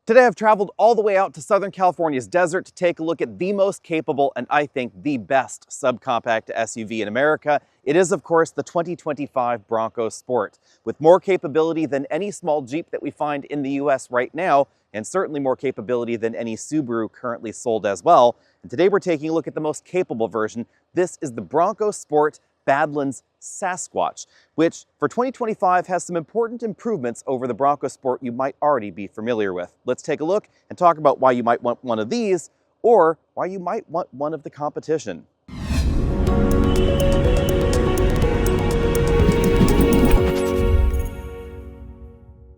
Today I've traveled all the way out to Southern California's desert to take a look at the most capable and I think the best subcompact SUV in America. It is, of course, the 2025 Bronco Sport. With more capability than any small Jeep that we find in the US right now, and certainly more capability than any Subaru currently sold as well. And today we're taking a look at the most capable version. This is the Bronco Sport Badlands Sasquatch, which for 2025 has some important improvements over the Bronco Sport you might already be familiar with. Let's take a look and talk about why you might want one of these or why you might want one of the competition.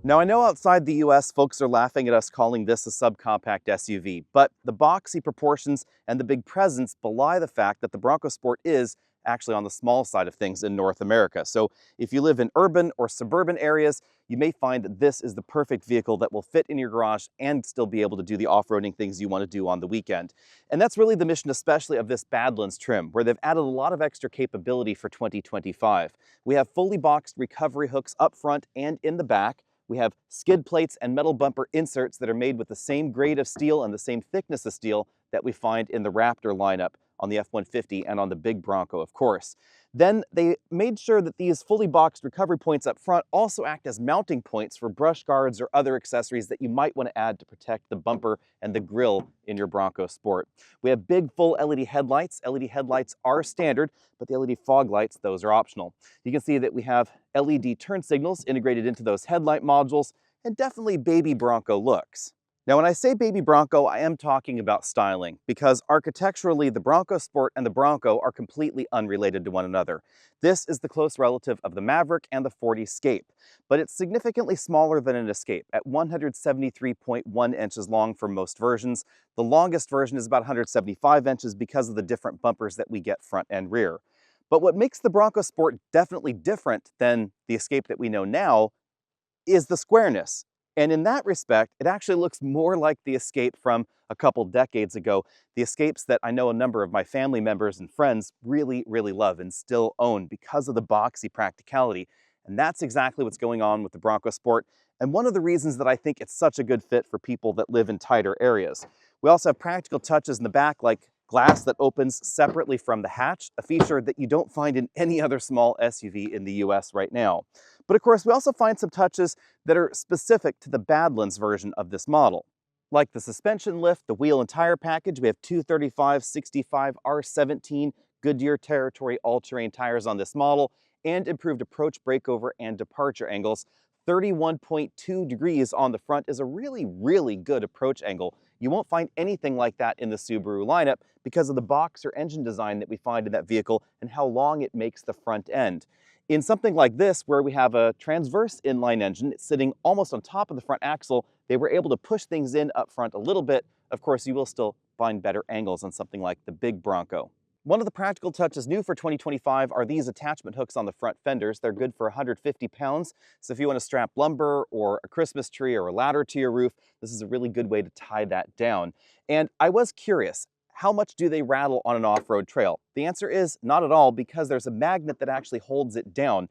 Now, I know outside the US, folks are laughing at us calling this a subcompact SUV, but the boxy proportions and the big presence belie the fact that the Bronco Sport is actually on the small side of things in North America. So if you live in urban or suburban areas, you may find that this is the perfect vehicle that will fit in your garage and still be able to do the off-roading things you want to do on the weekend. And that's really the mission, especially of this Badlands trim, where they've added a lot of extra capability for 2025. We have fully boxed recovery hooks up front and in the back. We have skid plates and metal bumper inserts that are made with the same grade of steel and the same thickness of steel that we find in the Raptor lineup on the F-150 and on the big Bronco, of course. Then they made sure that these fully boxed recovery points up front also act as mounting points for brush guards or other accessories that you might want to add to protect the bumper and the grille in your Bronco Sport. We have big full LED headlights. LED headlights are standard, but the LED fog lights, those are optional. You can see that we have LED turn signals integrated into those headlight modules, and definitely baby Bronco looks. Now, when I say baby Bronco, I am talking about styling, because architecturally, the Bronco Sport and the Bronco are completely unrelated to one another. This is the close relative of the Maverick and the Ford Escape, but it's significantly smaller than an Escape at 173.1 inches long for most versions. The longest version is about 175 inches because of the different bumpers that we get front and rear. But what makes the Bronco Sport definitely different than the Escape that we know now is the squareness. And in that respect, it actually looks more like the Escape from a couple decades ago, the Escapes that I know a number of my family members and friends really, really love and still own because of the boxy practicality. And that's exactly what's going on with the Bronco Sport, and one of the reasons that I think it's such a good fit for people that live in tighter areas. We also have practical touches in the back, like glass that opens separately from the hatch, a feature that you don't find in any other small SUV in the US right now. But of course, we also find some touches that are specific to the Badlands version of this model. Like the suspension lift, the wheel and tire package, we have 235/65 R17 Goodyear Territory all-terrain tires on this model, and improved approach, breakover, and departure angles. 31.2 degrees on the front is a really, really good approach angle. You won't find anything like that in the Subaru lineup because of the box or engine design that we find in that vehicle and how long it makes the front end. In something like this, where we have a transverse inline engine sitting almost on top of the front axle, they were able to push things in up front a little bit. Of course, you will still find better angles on something like the big Bronco. One of the practical touches new for 2025 are these attachment hooks on the front fenders. They're good for 150 pounds, so if you want to strap lumber or a Christmas tree or a ladder to your roof, this is a really good way to tie that down. And I was curious, how much do they rattle on an off-road trail? The answer is not at all, because there's a magnet that actually holds it down.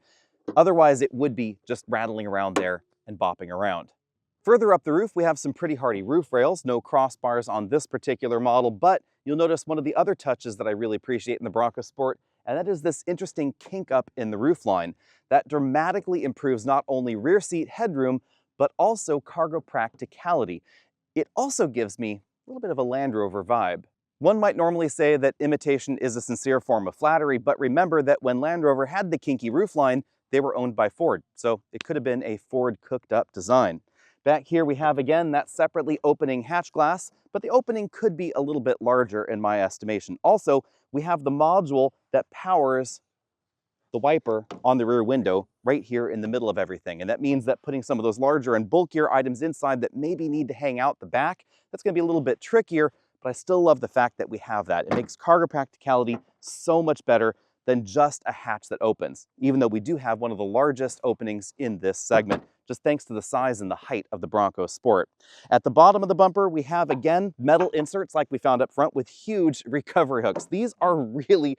Otherwise, it would be just rattling around there and bopping around. Further up the roof, we have some pretty hardy roof rails, no crossbars on this particular model, but you'll notice one of the other touches that I really appreciate in the Bronco Sport, and that is this interesting kink up in the roofline. That dramatically improves not only rear seat headroom, but also cargo practicality. It also gives me a little bit of a Land Rover vibe. One might normally say that imitation is a sincere form of flattery, but remember that when Land Rover had the kinky roofline, they were owned by Ford, so it could have been a Ford cooked up design. Back here we have again that separately opening hatch glass, but the opening could be a little bit larger in my estimation. Also, we have the module that powers the wiper on the rear window right here in the middle of everything. And that means that putting some of those larger and bulkier items inside that maybe need to hang out the back, that's going to be a little bit trickier, but I still love the fact that we have that. It makes cargo practicality so much better than just a hatch that opens, even though we do have one of the largest openings in this segment, just thanks to the size and the height of the Bronco Sport. At the bottom of the bumper, we have, again, metal inserts like we found up front with huge recovery hooks. These are really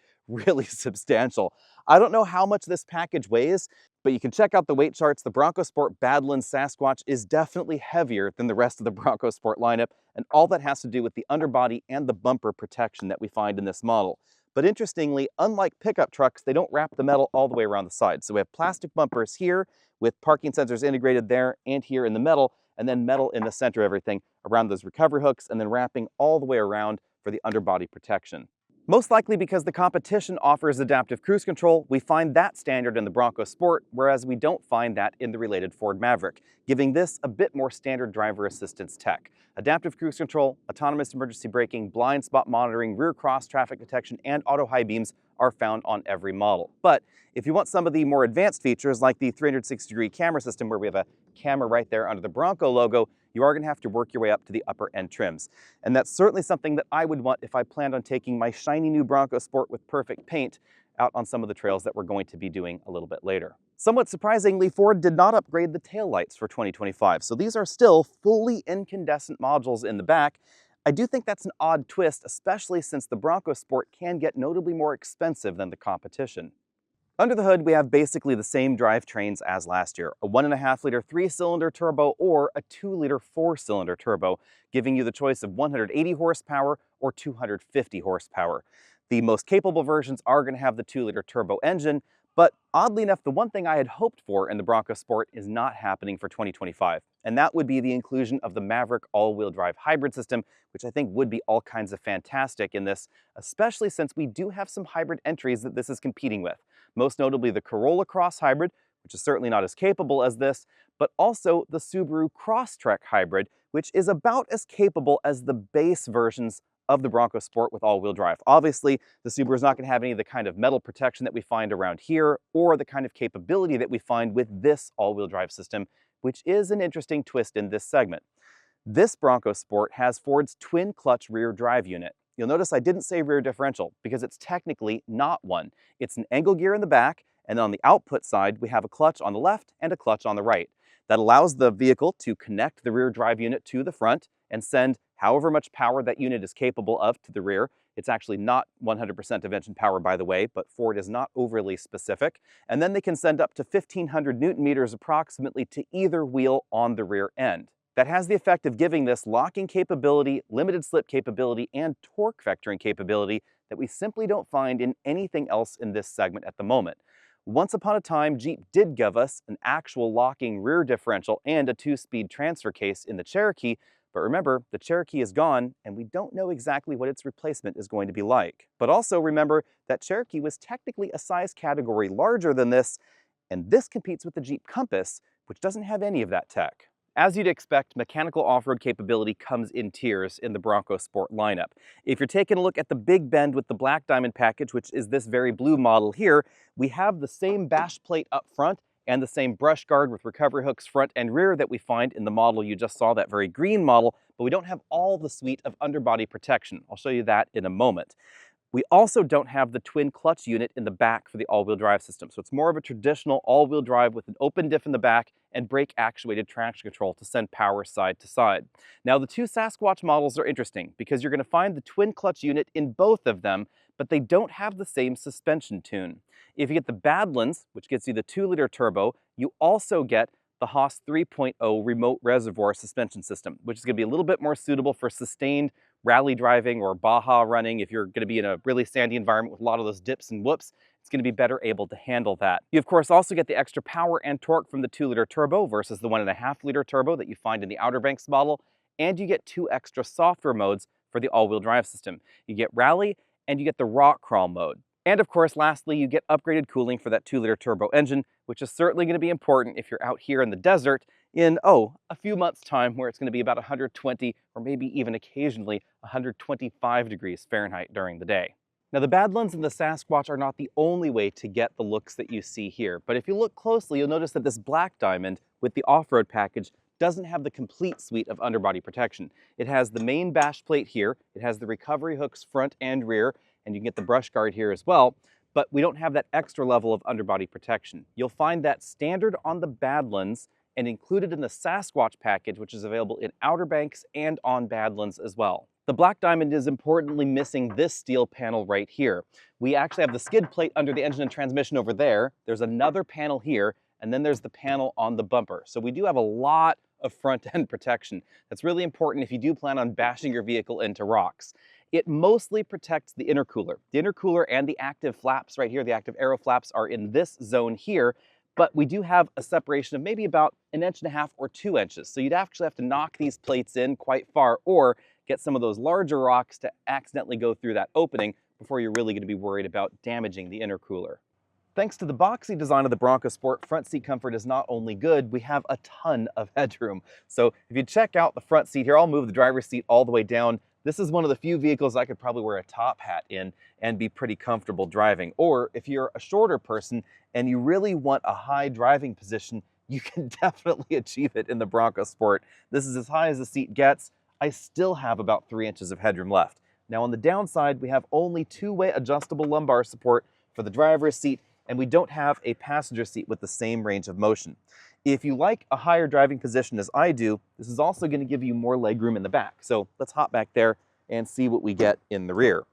substantial. I don't know how much this package weighs, but you can check out the weight charts. The Bronco Sport Badlands Sasquatch is definitely heavier than the rest of the Bronco Sport lineup, and all that has to do with the underbody and the bumper protection that we find in this model. But interestingly, unlike pickup trucks, they don't wrap the metal all the way around the side. So we have plastic bumpers here with parking sensors integrated there and here in the metal, and then metal in the center of everything around those recovery hooks, and then wrapping all the way around for the underbody protection. Most likely because the competition offers adaptive cruise control, we find that standard in the Bronco Sport, whereas we don't find that in the related Ford Maverick, giving this a bit more standard driver assistance tech. Adaptive cruise control, autonomous emergency braking, blind spot monitoring, rear cross traffic detection, and auto high beams are found on every model. But if you want some of the more advanced features like the 360-degree camera system where we have a camera right there under the Bronco logo, you are going to have to work your way up to the upper end trims. And that's certainly something that I would want if I planned on taking my shiny new Bronco Sport with perfect paint out on some of the trails that we're going to be doing a little bit later. Somewhat surprisingly, Ford did not upgrade the taillights for 2025, so these are still fully incandescent modules in the back. I do think that's an odd twist, especially since the Bronco Sport can get notably more expensive than the competition. Under the hood, we have basically the same drivetrains as last year, a 1.5-liter 3-cylinder turbo or a 2-liter 4-cylinder turbo, giving you the choice of 180 horsepower or 250 horsepower. The most capable versions are going to have the 2-liter turbo engine, but oddly enough, the one thing I had hoped for in the Bronco Sport is not happening for 2025, and that would be the inclusion of the Maverick all-wheel drive hybrid system, which I think would be all kinds of fantastic in this, especially since we do have some hybrid entries that this is competing with. Most notably the Corolla Cross Hybrid, which is certainly not as capable as this, but also the Subaru Crosstrek Hybrid, which is about as capable as the base versions of the Bronco Sport with all-wheel drive. Obviously, the Subaru is not going to have any of the kind of metal protection that we find around here, or the kind of capability that we find with this all-wheel drive system, which is an interesting twist in this segment. This Bronco Sport has Ford's twin-clutch rear drive unit. You'll notice I didn't say rear differential because it's technically not one. It's an angle gear in the back, and on the output side, we have a clutch on the left and a clutch on the right. That allows the vehicle to connect the rear drive unit to the front and send however much power that unit is capable of to the rear. It's actually not 100% of engine power, by the way, but Ford is not overly specific. And then they can send up to 1,500 Newton meters approximately to either wheel on the rear end. That has the effect of giving this locking capability, limited slip capability, and torque vectoring capability that we simply don't find in anything else in this segment at the moment. Once upon a time, Jeep did give us an actual locking rear differential and a 2-speed transfer case in the Cherokee, but remember, the Cherokee is gone, and we don't know exactly what its replacement is going to be like. But also remember that Cherokee was technically a size category larger than this, and this competes with the Jeep Compass, which doesn't have any of that tech. As you'd expect, mechanical off-road capability comes in tiers in the Bronco Sport lineup. If you're taking a look at the Big Bend with the Black Diamond package, which is this very blue model here, we have the same bash plate up front and the same brush guard with recovery hooks front and rear that we find in the model you just saw, that very green model, but we don't have all the suite of underbody protection. I'll show you that in a moment. We also don't have the twin clutch unit in the back for the all-wheel drive system, so it's more of a traditional all-wheel drive with an open diff in the back and brake-actuated traction control to send power side to side. Now, the two Sasquatch models are interesting because you're going to find the twin clutch unit in both of them, but they don't have the same suspension tune. If you get the Badlands, which gets you the 2-liter turbo, you also get the Haas 3.0 remote reservoir suspension system, which is going to be a little bit more suitable for sustained rally driving or Baja running. If you're going to be in a really sandy environment with a lot of those dips and whoops, it's going to be better able to handle that. You, of course, also get the extra power and torque from the 2-liter turbo versus the 1.5-liter turbo that you find in the Outer Banks model, and you get 2 extra software modes for the all-wheel drive system. You get rally and you get the rock crawl mode. And of course, lastly, you get upgraded cooling for that 2-liter turbo engine, which is certainly going to be important if you're out here in the desert in, a few months' time, where it's going to be about 120 or maybe even occasionally 125 degrees Fahrenheit during the day. Now, the Badlands and the Sasquatch are not the only way to get the looks that you see here, but if you look closely, you'll notice that this Black Diamond with the off-road package doesn't have the complete suite of underbody protection. It has the main bash plate here, it has the recovery hooks front and rear, and you can get the brush guard here as well, but we don't have that extra level of underbody protection. You'll find that standard on the Badlands and included in the Sasquatch package, which is available in Outer Banks and on Badlands as well. The Black Diamond is importantly missing this steel panel right here. We actually have the skid plate under the engine and transmission over there. There's another panel here, and then there's the panel on the bumper. So we do have a lot of front end protection. That's really important if you do plan on bashing your vehicle into rocks. It mostly protects the intercooler. The intercooler and the active flaps right here, the active aero flaps, are in this zone here, but we do have a separation of maybe about 1.5 inches or 2 inches. So you'd actually have to knock these plates in quite far or get some of those larger rocks to accidentally go through that opening before you're really going to be worried about damaging the intercooler. Thanks to the boxy design of the Bronco Sport, front seat comfort is not only good, we have a ton of headroom. So if you check out the front seat here, I'll move the driver's seat all the way down. This is one of the few vehicles I could probably wear a top hat in and be pretty comfortable driving. Or if you're a shorter person and you really want a high driving position, you can definitely achieve it in the Bronco Sport. This is as high as the seat gets. I still have about 3 inches of headroom left. Now on the downside, we have only two-way adjustable lumbar support for the driver's seat, and we don't have a passenger seat with the same range of motion. If you like a higher driving position as I do, this is also going to give you more legroom in the back. So let's hop back there and see what we get in the rear.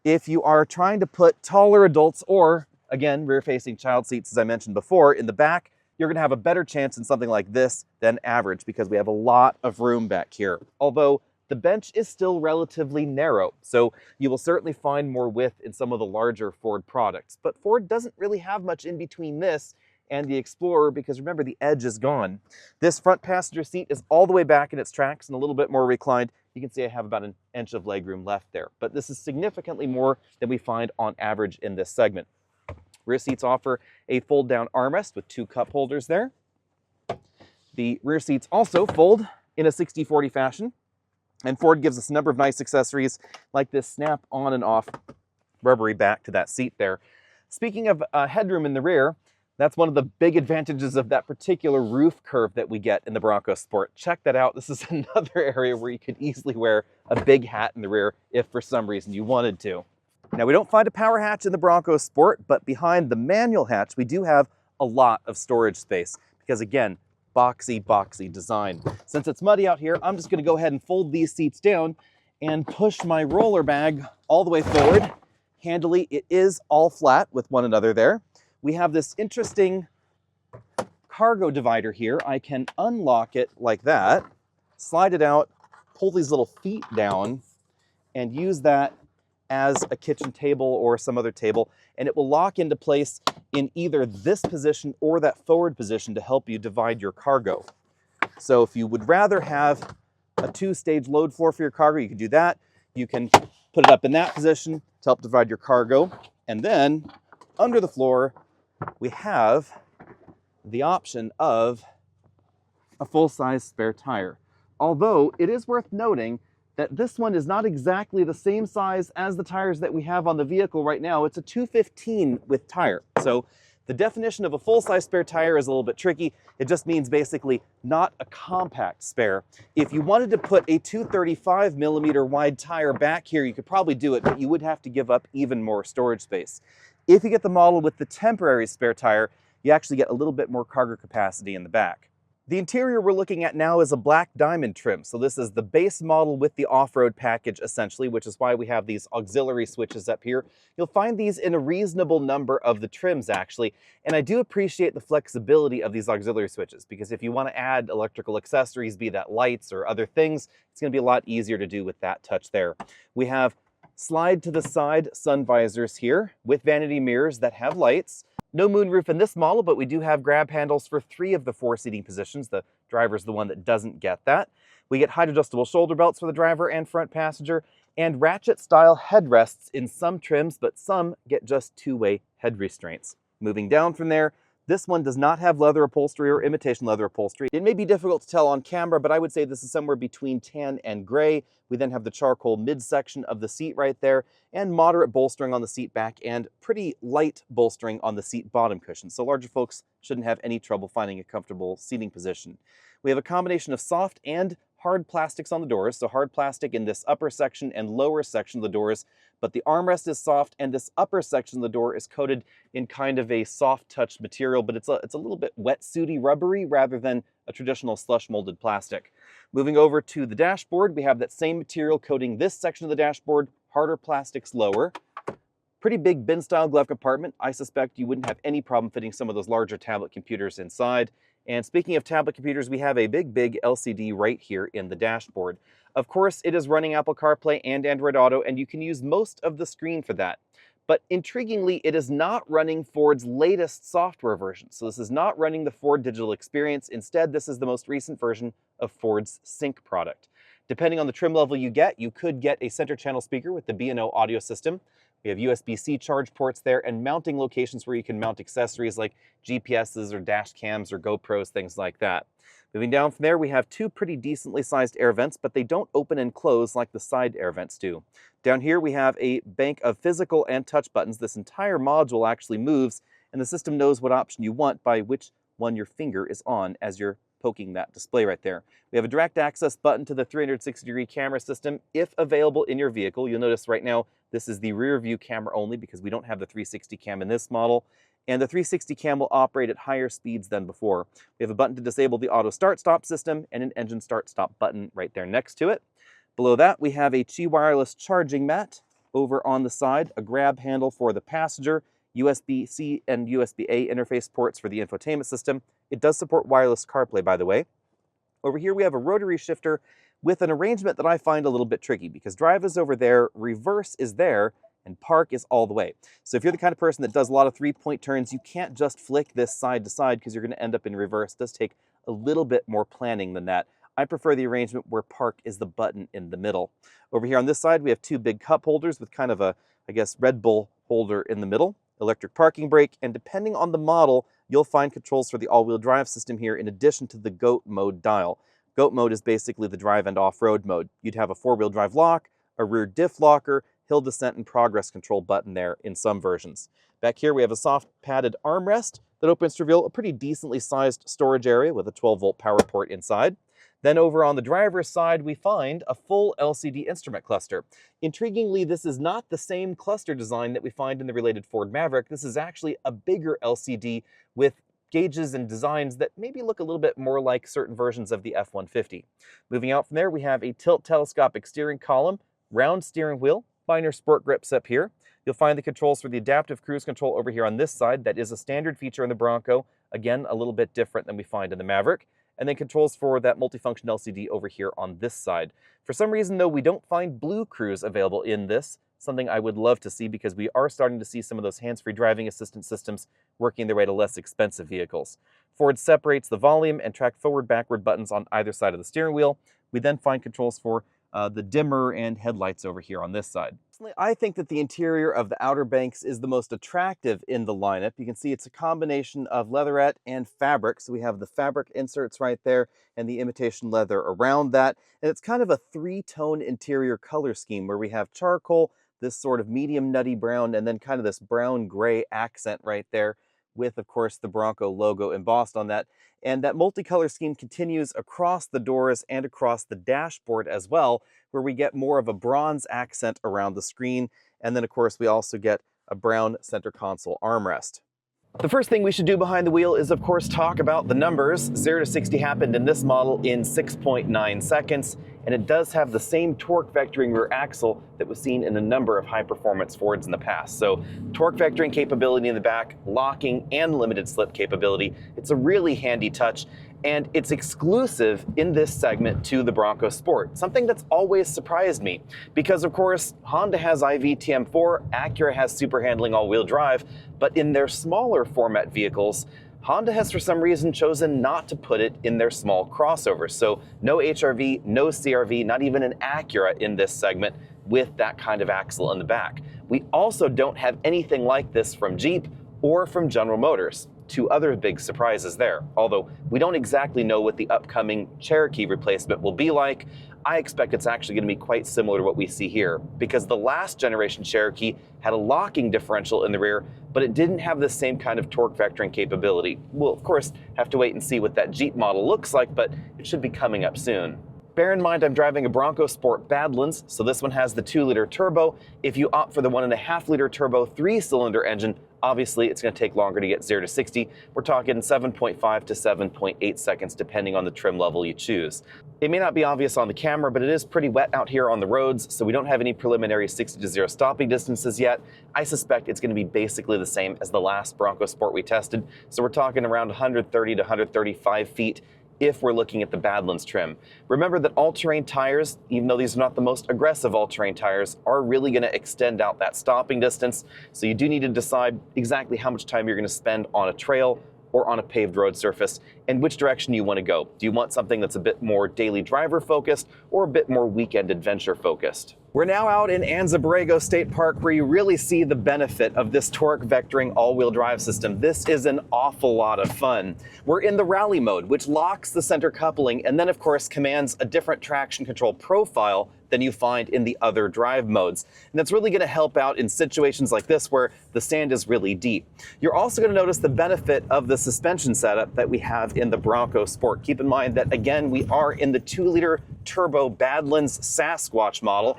If you are trying to put taller adults or, again, rear-facing child seats, as I mentioned before, in the back, you're going to have a better chance in something like this than average because we have a lot of room back here. Although the bench is still relatively narrow, so you will certainly find more width in some of the larger Ford products. But Ford doesn't really have much in between this and the Explorer because remember, the edge is gone. This front passenger seat is all the way back in its tracks and a little bit more reclined. You can see I have about 1 inch of legroom left there, but this is significantly more than we find on average in this segment. Rear seats offer a fold-down armrest with 2 cup holders there. The rear seats also fold in a 60/40 fashion, and Ford gives us a number of nice accessories like this snap on and off rubbery back to that seat there. Speaking of headroom in the rear, that's one of the big advantages of that particular roof curve that we get in the Bronco Sport. Check that out. This is another area where you could easily wear a big hat in the rear if for some reason you wanted to. Now, we don't find a power hatch in the Bronco Sport, but behind the manual hatch, we do have a lot of storage space because, again, boxy design. Since it's muddy out here, I'm just going to go ahead and fold these seats down and push my roller bag all the way forward. Handily, it is all flat with one another there. We have this interesting cargo divider here. I can unlock it like that, slide it out, pull these little feet down, and use that as a kitchen table or some other table, and it will lock into place in either this position or that forward position to help you divide your cargo. So if you would rather have a 2-stage load floor for your cargo, you can do that. You can put it up in that position to help divide your cargo. And then under the floor, we have the option of a full-size spare tire. Although it is worth noting that this one is not exactly the same size as the tires that we have on the vehicle right now. It's a 215 with tire. So the definition of a full-size spare tire is a little bit tricky. It just means basically not a compact spare. If you wanted to put a 235 millimeter wide tire back here, you could probably do it, but you would have to give up even more storage space. If you get the model with the temporary spare tire, you actually get a little bit more cargo capacity in the back. The interior we're looking at now is a black diamond trim. So this is the base model with the off-road package essentially, which is why we have these auxiliary switches up here. You'll find these in a reasonable number of the trims actually. And I do appreciate the flexibility of these auxiliary switches because if you want to add electrical accessories, be that lights or other things, it's going to be a lot easier to do with that touch there. We have slide to the side sun visors here with vanity mirrors that have lights. No moonroof in this model, but we do have grab handles for 3 of the 4 seating positions. The driver's the one that doesn't get that. We get height adjustable shoulder belts for the driver and front passenger, and ratchet style headrests in some trims, but some get just 2-way head restraints. Moving down from there, this one does not have leather upholstery or imitation leather upholstery. It may be difficult to tell on camera, but I would say this is somewhere between tan and gray. We then have the charcoal midsection of the seat right there, and moderate bolstering on the seat back, and pretty light bolstering on the seat bottom cushion. So larger folks shouldn't have any trouble finding a comfortable seating position. We have a combination of soft and hard plastics on the doors, so hard plastic in this upper section and lower section of the doors, but the armrest is soft, and this upper section of the door is coated in kind of a soft touch material, but it's a little bit wetsuity rubbery rather than a traditional slush molded plastic. Moving over to the dashboard, we have that same material coating this section of the dashboard, harder plastics lower. Pretty big bin-style glove compartment. I suspect you wouldn't have any problem fitting some of those larger tablet computers inside. And speaking of tablet computers, we have a big LCD right here in the dashboard. Of course, it is running Apple CarPlay and Android Auto, and you can use most of the screen for that. But intriguingly, it is not running Ford's latest software version. So this is not running the Ford Digital Experience. Instead, this is the most recent version of Ford's Sync product. Depending on the trim level you get, you could get a center channel speaker with the B&O audio system. We have USB-C charge ports there and mounting locations where you can mount accessories like GPSs or dash cams or GoPros, things like that. Moving down from there, we have two pretty decently sized air vents, but they don't open and close like the side air vents do. Down here, we have a bank of physical and touch buttons. This entire module actually moves, and the system knows what option you want by which one your finger is on as you're poking that display right there. We have a direct access button to the 360-degree camera system if available in your vehicle. You'll notice right now this is the rear view camera only because we don't have the 360 cam in this model. And the 360 cam will operate at higher speeds than before. We have a button to disable the auto start-stop system and an engine start-stop button right there next to it. Below that, we have a Qi wireless charging mat. Over on the side, a grab handle for the passenger, USB-C and USB-A interface ports for the infotainment system. It does support wireless CarPlay, by the way. Over here, we have a rotary shifter with an arrangement that I find a little bit tricky because drive is over there, reverse is there, and park is all the way. So if you're the kind of person that does a lot of three-point turns, you can't just flick this side to side because you're going to end up in reverse. It does take a little bit more planning than that. I prefer the arrangement where park is the button in the middle. Over here on this side, we have two big cup holders with kind of a, I guess, Red Bull holder in the middle, electric parking brake, and depending on the model, you'll find controls for the all-wheel drive system here in addition to the GOAT mode dial. GOAT mode is basically the drive and off-road mode. You'd have a four-wheel drive lock, a rear diff locker, hill descent and progress control button there in some versions. Back here we have a soft padded armrest that opens to reveal a pretty decently sized storage area with a 12-volt power port inside. Then over on the driver's side, we find a full LCD instrument cluster. Intriguingly, this is not the same cluster design that we find in the related Ford Maverick. This is actually a bigger LCD with gauges and designs that maybe look a little bit more like certain versions of the F-150. Moving out from there, we have a tilt telescopic steering column, round steering wheel, finer sport grips up here. You'll find the controls for the adaptive cruise control over here on this side. That is a standard feature in the Bronco. Again, a little bit different than we find in the Maverick. And then controls for that multifunction LCD over here on this side. For some reason, though, we don't find Blue Cruise available in this, something I would love to see because we are starting to see some of those hands-free driving assistance systems working their way to less expensive vehicles. Ford separates the volume and track forward-backward buttons on either side of the steering wheel. We then find controls for the dimmer and headlights over here on this side. I think that the interior of the Outer Banks is the most attractive in the lineup. You can see it's a combination of leatherette and fabric. So we have the fabric inserts right there and the imitation leather around that. And it's kind of a three-tone interior color scheme where we have charcoal, this sort of medium nutty brown, and then kind of this brown-gray accent right there with, of course, the Bronco logo embossed on that. And that multicolor scheme continues across the doors and across the dashboard as well, where we get more of a bronze accent around the screen. And then, of course, we also get a brown center console armrest. The first thing we should do behind the wheel is, of course, talk about the numbers. 0 to 60 happened in this model in 6.9 seconds, and it does have the same torque vectoring rear axle that was seen in a number of high-performance Fords in the past. So torque vectoring capability in the back, locking, and limited slip capability. It's a really handy touch, and it's exclusive in this segment to the Bronco Sport, something that's always surprised me. Because, of course, Honda has iVTM4, Acura has super handling all-wheel drive, but in their smaller format vehicles, Honda has for some reason chosen not to put it in their small crossovers. So no HRV, no CRV, not even an Acura in this segment with that kind of axle in the back. We also don't have anything like this from Jeep or from General Motors. Two other big surprises there. Although we don't exactly know what the upcoming Cherokee replacement will be like, I expect it's actually going to be quite similar to what we see here, because the last generation Cherokee had a locking differential in the rear, but it didn't have the same kind of torque vectoring capability. We'll, of course, have to wait and see what that Jeep model looks like, but it should be coming up soon. Bear in mind I'm driving a Bronco Sport Badlands, so this one has the 2-liter turbo. If you opt for the 1.5-liter turbo 3-cylinder engine, obviously it's going to take longer to get 0 to 60. We're talking 7.5 to 7.8 seconds depending on the trim level you choose. It may not be obvious on the camera, but it is pretty wet out here on the roads, so we don't have any preliminary 60 to 0 stopping distances yet. I suspect it's going to be basically the same as the last Bronco Sport we tested, so we're talking around 130 to 135 feet if we're looking at the Badlands trim. Remember that all-terrain tires, even though these are not the most aggressive all-terrain tires, are really going to extend out that stopping distance, so you do need to decide exactly how much time you're going to spend on a trail or on a paved road surface, and which direction you want to go. Do you want something that's a bit more daily driver focused or a bit more weekend adventure focused? We're now out in Anza Borrego State Park where you really see the benefit of this torque vectoring all-wheel drive system. This is an awful lot of fun. We're in the rally mode, which locks the center coupling and then of course commands a different traction control profile than you find in the other drive modes. And that's really going to help out in situations like this where the sand is really deep. You're also going to notice the benefit of the suspension setup that we have in the Bronco Sport. Keep in mind that again, we are in the 2-liter turbo Badlands Sasquatch model.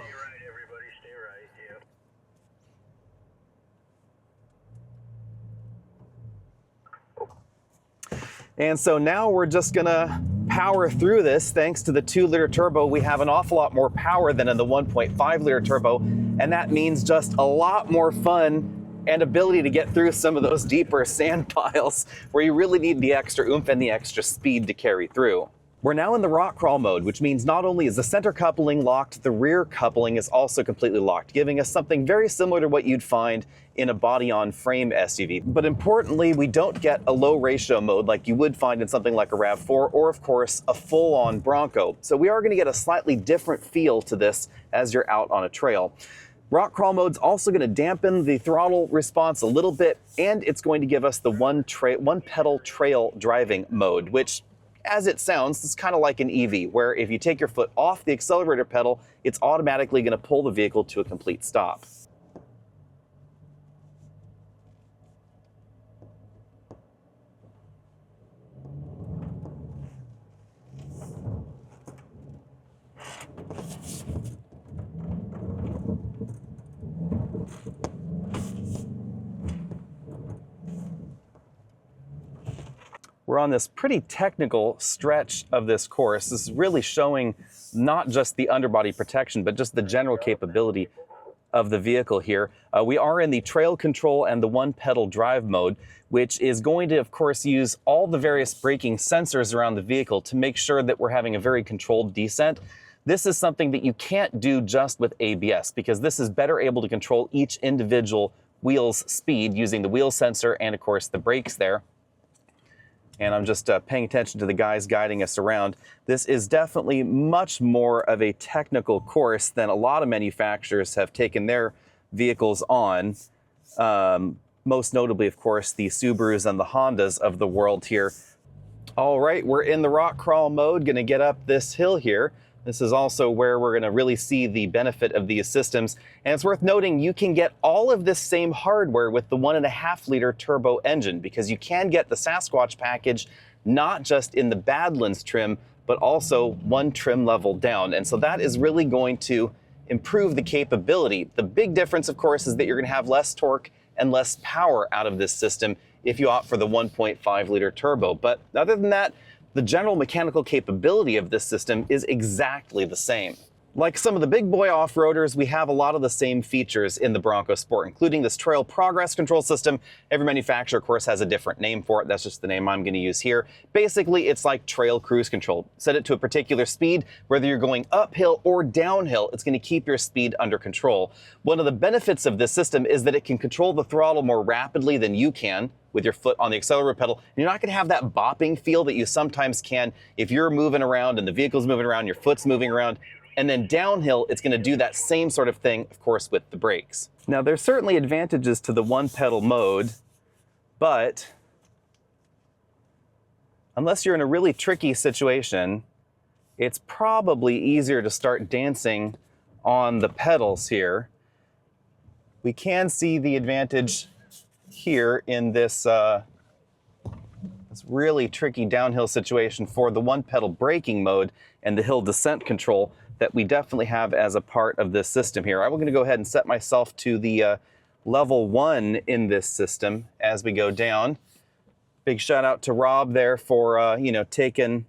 And so now we're just gonna power through this. Thanks to the 2-liter turbo, we have an awful lot more power than in the 1.5-liter turbo, and that means just a lot more fun and ability to get through some of those deeper sand piles where you really need the extra oomph and the extra speed to carry through. We're now in the rock crawl mode, which means not only is the center coupling locked, the rear coupling is also completely locked, giving us something very similar to what you'd find in a body-on-frame SUV. But importantly, we don't get a low ratio mode like you would find in something like a RAV4 or, of course, a full-on Bronco. So we are going to get a slightly different feel to this as you're out on a trail. Rock crawl mode's also going to dampen the throttle response a little bit, and it's going to give us the one pedal trail driving mode, which, as it sounds, it's kind of like an EV, where if you take your foot off the accelerator pedal, it's automatically going to pull the vehicle to a complete stop. We're on this pretty technical stretch of this course. This is really showing not just the underbody protection, but just the general capability of the vehicle here. We are in the trail control and the 1-pedal drive mode, which is going to, of course, use all the various braking sensors around the vehicle to make sure that we're having a very controlled descent. This is something that you can't do just with ABS, because this is better able to control each individual wheel's speed using the wheel sensor and, of course, the brakes there. And I'm just paying attention to the guys guiding us around. This is definitely much more of a technical course than a lot of manufacturers have taken their vehicles on. Most notably, of course, the Subarus and the Hondas of the world here. All right, we're in the rock crawl mode, gonna get up this hill here. This is also where we're gonna really see the benefit of these systems. And it's worth noting you can get all of this same hardware with the 1.5-liter turbo engine, because you can get the Sasquatch package not just in the Badlands trim, but also one trim level down. And so that is really going to improve the capability. The big difference, of course, is that you're gonna have less torque and less power out of this system if you opt for the 1.5-liter turbo. But other than that, the general mechanical capability of this system is exactly the same. Like some of the big boy off-roaders, we have a lot of the same features in the Bronco Sport, including this trail progress control system. Every manufacturer, of course, has a different name for it. That's just the name I'm going to use here. Basically, it's like trail cruise control. Set it to a particular speed, whether you're going uphill or downhill, it's going to keep your speed under control. One of the benefits of this system is that it can control the throttle more rapidly than you can with your foot on the accelerator pedal. You're not going to have that bopping feel that you sometimes can if you're moving around and the vehicle's moving around, your foot's moving around. And then downhill, it's going to do that same sort of thing, of course, with the brakes. Now, there's certainly advantages to the 1-pedal mode, but unless you're in a really tricky situation, it's probably easier to start dancing on the pedals here. We can see the advantage here in this this really tricky downhill situation for the one-pedal braking mode and the hill descent control that we definitely have as a part of this system here. I'm going to go ahead and set myself to the level 1 in this system as we go down. Big shout out to Rob there for, taking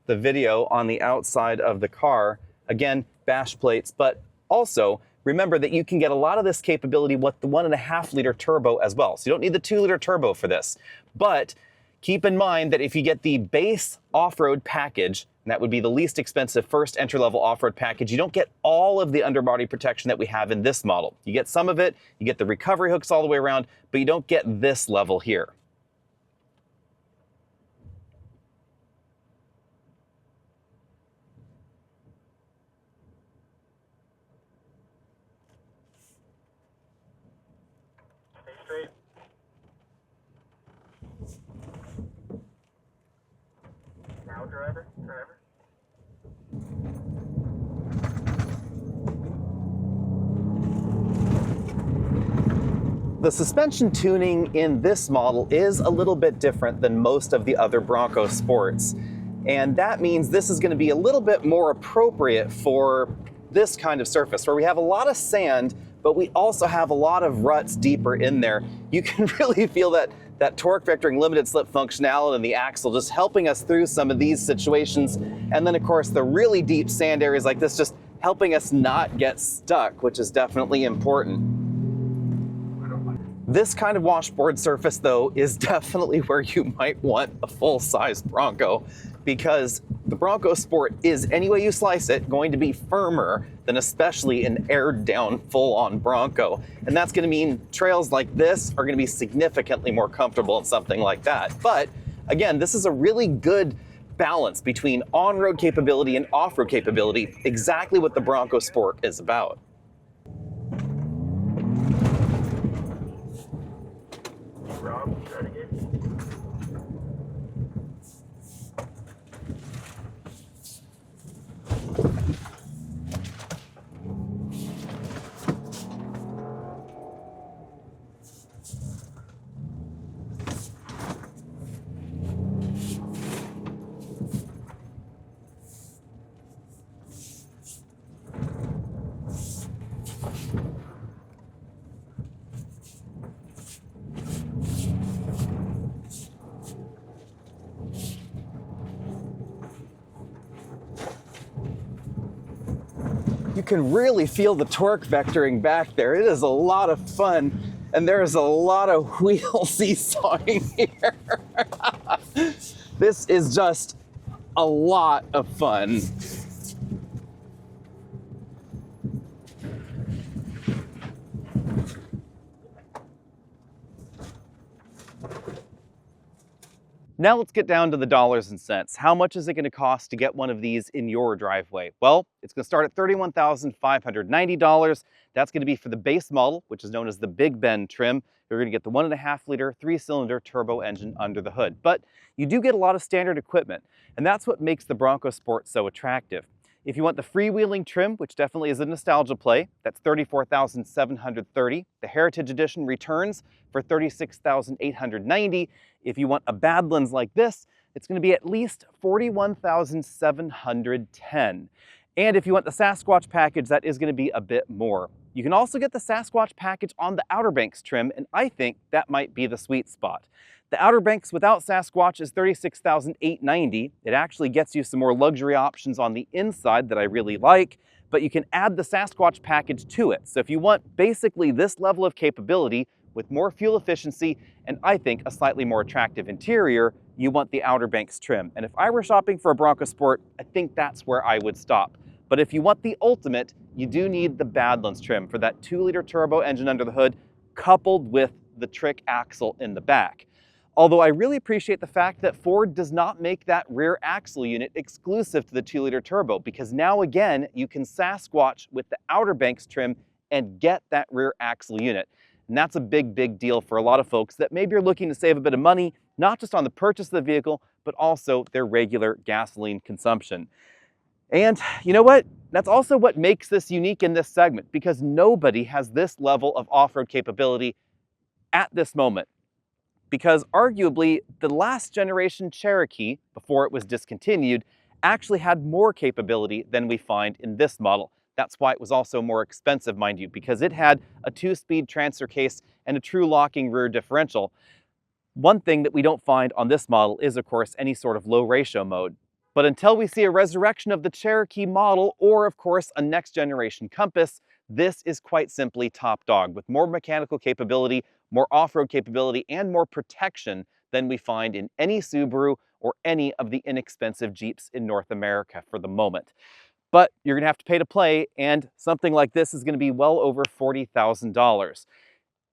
the video on the outside of the car. Again, bash plates, but also remember that you can get a lot of this capability with the 1.5 liter turbo as well. So you don't need the 2 liter turbo for this. But keep in mind that if you get the base off-road package, and that would be the least expensive first entry-level off-road package, you don't get all of the underbody protection that we have in this model. You get some of it, you get the recovery hooks all the way around, but you don't get this level here. Driver. The suspension tuning in this model is a little bit different than most of the other Bronco Sports. And that means this is going to be a little bit more appropriate for this kind of surface where we have a lot of sand, but we also have a lot of ruts deeper in there. You can really feel that torque vectoring limited slip functionality in the axle just helping us through some of these situations. And then of course the really deep sand areas like this just helping us not get stuck, which is definitely important. This kind of washboard surface though is definitely where you might want a full-size Bronco, because the Bronco Sport is, any way you slice it, going to be firmer than especially an aired down full-on Bronco. And that's going to mean trails like this are going to be significantly more comfortable in something like that. But again, this is a really good balance between on-road capability and off-road capability, exactly what the Bronco Sport is about. Rob, Cherokee. You can really feel the torque vectoring back there. It is a lot of fun, and there is a lot of wheel seesawing here. This is just a lot of fun. Now let's get down to the dollars and cents. How much is it going to cost to get one of these in your driveway? Well, it's going to start at $31,590. That's going to be for the base model, which is known as the Big Bend trim. You're going to get the 1.5 liter 3-cylinder turbo engine under the hood. But you do get a lot of standard equipment, and that's what makes the Bronco Sport so attractive. If you want the freewheeling trim, which definitely is a nostalgia play, that's $34,730. The Heritage Edition returns for $36,890. If you want a Badlands like this, it's going to be at least $41,710. And if you want the Sasquatch package, that is going to be a bit more. You can also get the Sasquatch package on the Outer Banks trim, and I think that might be the sweet spot. The Outer Banks without Sasquatch is $36,890. It actually gets you some more luxury options on the inside that I really like, but you can add the Sasquatch package to it. So if you want basically this level of capability with more fuel efficiency and I think a slightly more attractive interior, you want the Outer Banks trim. And if I were shopping for a Bronco Sport, I think that's where I would stop. But if you want the ultimate, you do need the Badlands trim for that 2-liter turbo engine under the hood, coupled with the trick axle in the back. Although I really appreciate the fact that Ford does not make that rear axle unit exclusive to the 2-liter turbo, because now again, you can Sasquatch with the Outer Banks trim and get that rear axle unit. And that's a big, big deal for a lot of folks that maybe are looking to save a bit of money, not just on the purchase of the vehicle, but also their regular gasoline consumption. And you know what? That's also what makes this unique in this segment, because nobody has this level of off-road capability at this moment. because arguably the last generation Cherokee, before it was discontinued, actually had more capability than we find in this model. That's why it was also more expensive, mind you, because it had a 2-speed transfer case and a true locking rear differential. One thing that we don't find on this model is, of course, any sort of low ratio mode. But until we see a resurrection of the Cherokee model, or of course a next generation Compass, this is quite simply top dog, with more mechanical capability, more off-road capability, and more protection than we find in any Subaru or any of the inexpensive Jeeps in North America for the moment. But you're gonna have to pay to play, and something like this is gonna be well over $40,000.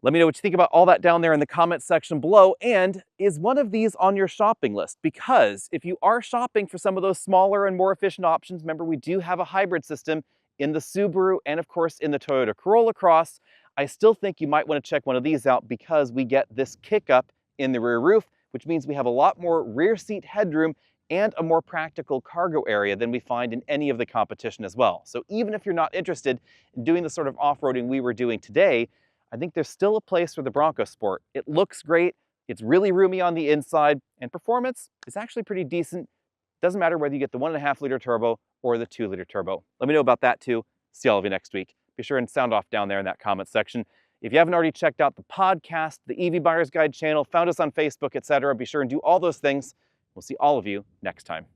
Let me know what you think about all that down there in the comments section below. And is one of these on your shopping list? Because if you are shopping for some of those smaller and more efficient options, remember we do have a hybrid system in the Subaru and of course in the Toyota Corolla Cross. I still think you might want to check one of these out because we get this kick up in the rear roof, which means we have a lot more rear seat headroom and a more practical cargo area than we find in any of the competition as well. So even if you're not interested in doing the sort of off-roading we were doing today, I think there's still a place for the Bronco Sport. It looks great, it's really roomy on the inside, and performance is actually pretty decent. Doesn't matter whether you get the 1.5-liter turbo or the 2-liter turbo. Let me know about that too. See all of you next week. Be sure and sound off down there in that comment section. If you haven't already checked out the podcast, the EV Buyer's Guide channel, found us on Facebook, etc., be sure and do all those things. We'll see all of you next time.